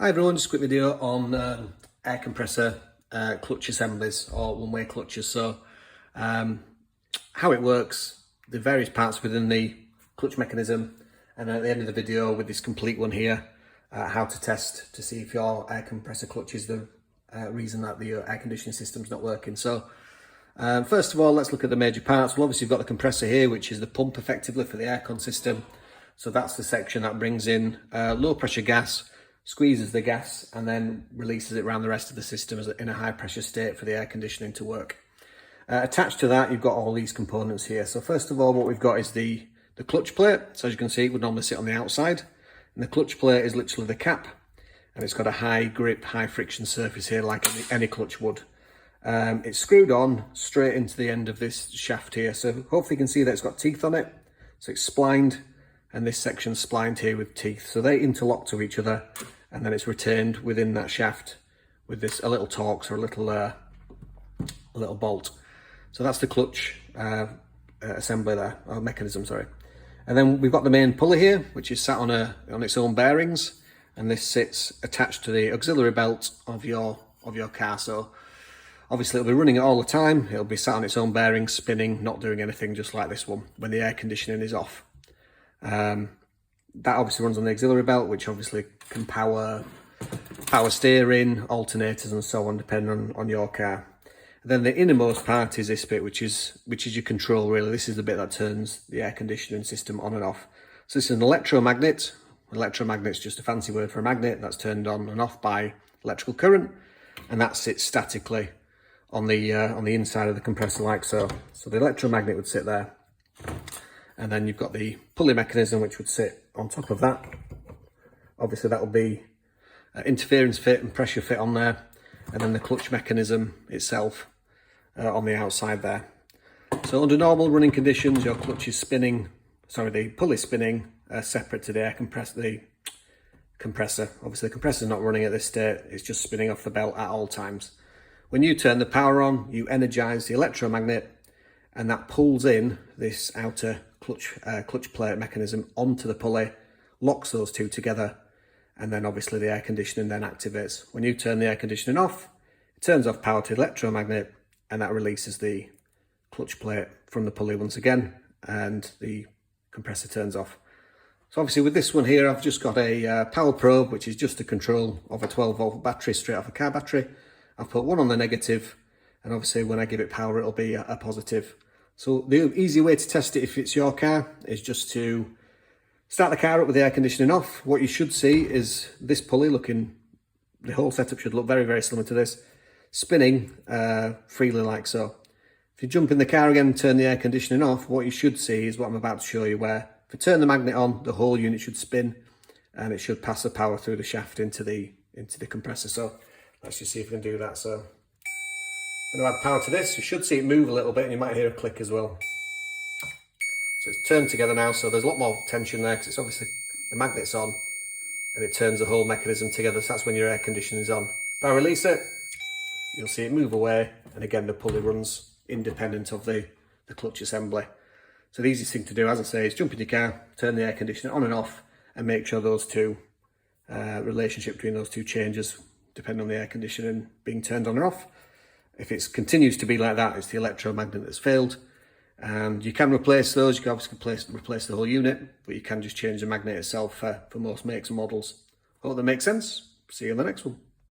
Hi everyone, just a quick video on air compressor clutch assemblies or one-way clutches. So how it works, the various parts within the clutch mechanism, and then at the end of the video with this complete one here, how to test to see if your air compressor clutch is the reason that the air conditioning system's not working. So first of all, let's look at the major parts. Well, obviously you've got the compressor here, which is the pump effectively for the aircon system. So that's the section that brings in low pressure gas, squeezes the gas and then releases it around the rest of the system in a high pressure state for the air conditioning to work. Attached to that, you've got all these components here. So first of all, what we've got is the clutch plate. So as you can see, it would normally sit on the outside. And the clutch plate is literally the cap. And it's got a high grip, high friction surface here like any clutch would. It's screwed on straight into the end of this shaft here. So hopefully you can see that it's got teeth on it. So it's splined, and this section's splined here with teeth. So they interlock to each other, and then it's retained within that shaft with a little Torx or a little bolt. So that's the clutch assembly there, or mechanism, sorry. And then we've got the main pulley here, which is sat on its own bearings, and this sits attached to the auxiliary belt of your car. So obviously it'll be running it all the time. It'll be sat on its own bearings, spinning, not doing anything, just like this one when the air conditioning is off. That obviously runs on the auxiliary belt, which obviously can power steering, alternators and so on, depending on your car. And then the innermost part is this bit, which is your control really. This is the bit that turns the air conditioning system on and off. So this is an electromagnet. Electromagnet's just a fancy word for a magnet that's turned on and off by electrical current, and that sits statically on the inside of the compressor like so. So the electromagnet would sit there. And then you've got the pulley mechanism, which would sit on top of that. Obviously that will be interference fit and pressure fit on there. And then the clutch mechanism itself on the outside there. So under normal running conditions, your clutch is spinning, the pulley spinning separate to the compressor. Obviously the compressor's not running at this state, it's just spinning off the belt at all times. When you turn the power on, you energize the electromagnet, and that pulls in this outer clutch plate mechanism onto the pulley, locks those two together, and then obviously the air conditioning then activates. When you turn the air conditioning off, it turns off power to the electromagnet, and that releases the clutch plate from the pulley once again, and the compressor turns off. So obviously with this one here, I've just got a power probe, which is just a control of a 12-volt battery straight off a car battery. I've put one on the negative, and obviously when I give it power, it'll be a positive. So the easy way to test it if it's your car is just to start the car up with the air conditioning off. What you should see is this pulley the whole setup should look very, very similar to this, spinning freely like so. If you jump in the car again and turn the air conditioning off, what you should see is what I'm about to show you, where if you turn the magnet on, the whole unit should spin, and it should pass the power through the shaft into the compressor. So let's just see if we can do that. So I'm going to add power to this. You should see it move a little bit, and you might hear a click as well. So it's turned together now, so there's a lot more tension there because it's obviously the magnet's on and it turns the whole mechanism together. So that's when your air conditioning is on. If I release it, you'll see it move away, and again the pulley runs independent of the clutch assembly. So the easiest thing to do, as I say, is jump in your car, turn the air conditioner on and off, and make sure those two relationship between those two changes depending on the air conditioning being turned on or off. If it continues to be like that, it's the electromagnet that's failed. And you can replace those. You can obviously replace the whole unit, but you can just change the magnet itself for most makes and models. Hope that makes sense. See you in the next one.